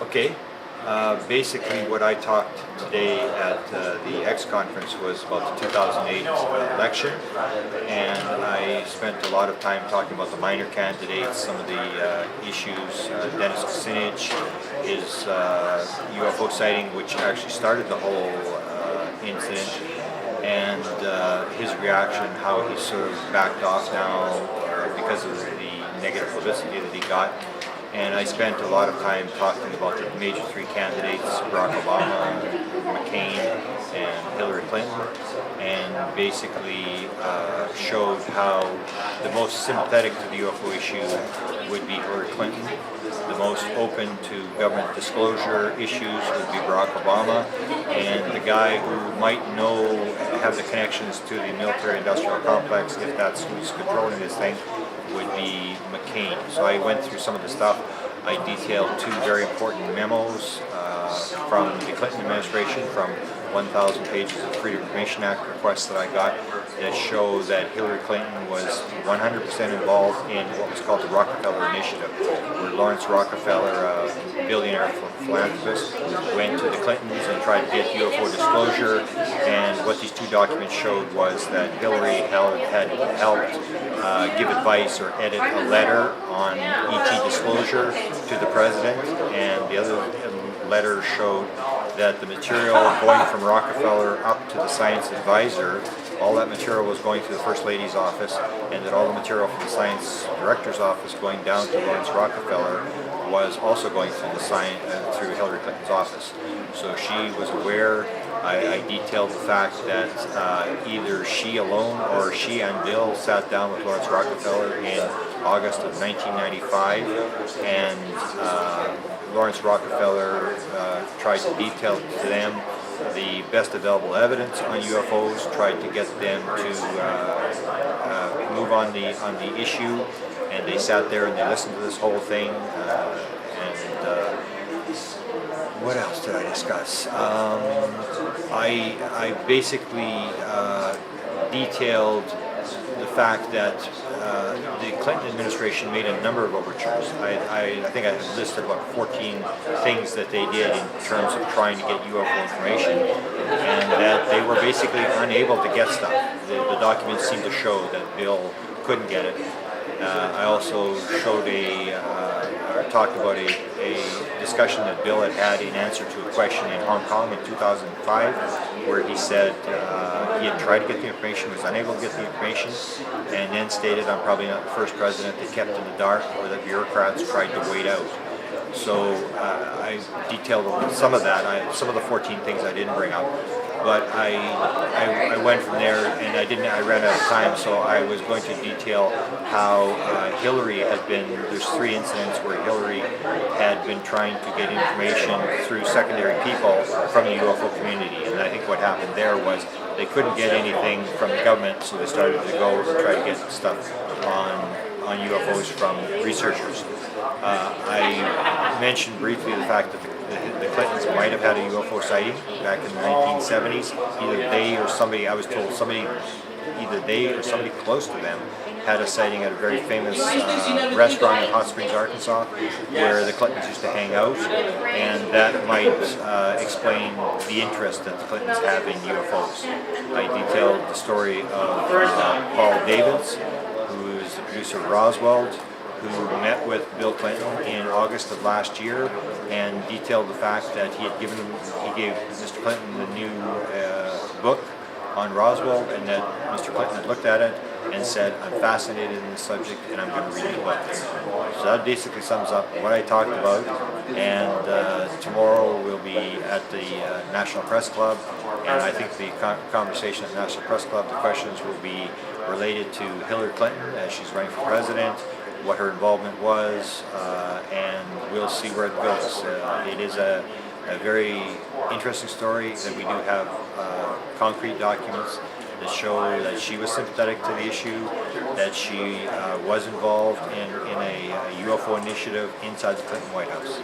Okay. Basically, what I talked today at the X conference was about the 2008 election, and I spent a lot of time talking about the minor candidates, some of the issues. Dennis Kucinich, his UFO sighting, which actually started the whole incident, and his reaction, how he sort of backed off now because of the negative publicity that he got. And I spent a lot of time talking about the major three candidates, Barack Obama, McCain, and Hillary Clinton, and basically showed how the most sympathetic to the UFO issue would be Hillary Clinton. The most open to government disclosure issues would be Barack Obama, and the guy who might have the connections to the military-industrial complex, if that's who's controlling this thing, would be McCain. So I went through some of the stuff. I detailed two very important memos from the Clinton administration, from 1,000 pages of Freedom of Information Act requests that I got, that show that Hillary Clinton was 100% involved in what was called the Rockefeller Initiative, where Lawrence Rockefeller, a billionaire philanthropist, went to the Clintons and tried to get UFO disclosure. And what these two documents showed was that Hillary had helped give advice or edit a letter on ET disclosure to the president, and the other letter showed that the material going from Rockefeller up to the science advisor, all that material was going to the First Lady's office, and that all the material from the science director's office going down to Lawrence Rockefeller was also going through through Hillary Clinton's office. So she was aware. I detailed the fact that either she alone or she and Bill sat down with Lawrence Rockefeller in August of 1995, and Lawrence Rockefeller tried to detail to them the best available evidence on UFOs, tried to get them to move on the issue, and they sat there and they listened to this whole thing. What else did I discuss? I basically detailed the fact that the Clinton administration made a number of overtures. I think I listed about 14 things that they did in terms of trying to get UFO information, and that they were basically unable to get stuff. The documents seem to show that Bill couldn't get it. I also showed talked about a discussion that Bill had in answer to a question in Hong Kong in 2005, where he said he had tried to get the information, was unable to get the information, and then stated, "I'm probably not the first president that kept in the dark, or that bureaucrats tried to wait out." So I detailed some of that. Some of the 14 things I didn't bring up, but I went from there, and I ran out of time, so I was going to detail how Hillary had been. There's 3 incidents where Hillary had been trying to get information through secondary people from the UFO community, and I think what happened there was they couldn't get anything from the government, so they started to go and try to get stuff on UFOs from researchers. I mentioned briefly the fact that the Clintons might have had a UFO sighting back in the 1970s. Either they or somebody, I was told either they or somebody close to them had a sighting at a very famous restaurant in Hot Springs, Arkansas, where the Clintons used to hang out, and that might explain the interest that the Clintons have in UFOs. I detailed the story of Paul Davids, who is the producer of Roswell, who met with Bill Clinton in August of last year, and detailed the fact that he gave Mr. Clinton the new book on Roswell, and that Mr. Clinton had looked at it and said, "I'm fascinated in this subject, and I'm going to read the book." So that basically sums up what I talked about, and tomorrow we'll be at the National Press Club, and I think the conversation at the National Press Club, the questions will be related to Hillary Clinton as she's running for president, what her involvement was, and we'll see where it goes. It is a very interesting story that we do have concrete documents that show that she was sympathetic to the issue, that she was involved in a UFO initiative inside the Clinton White House.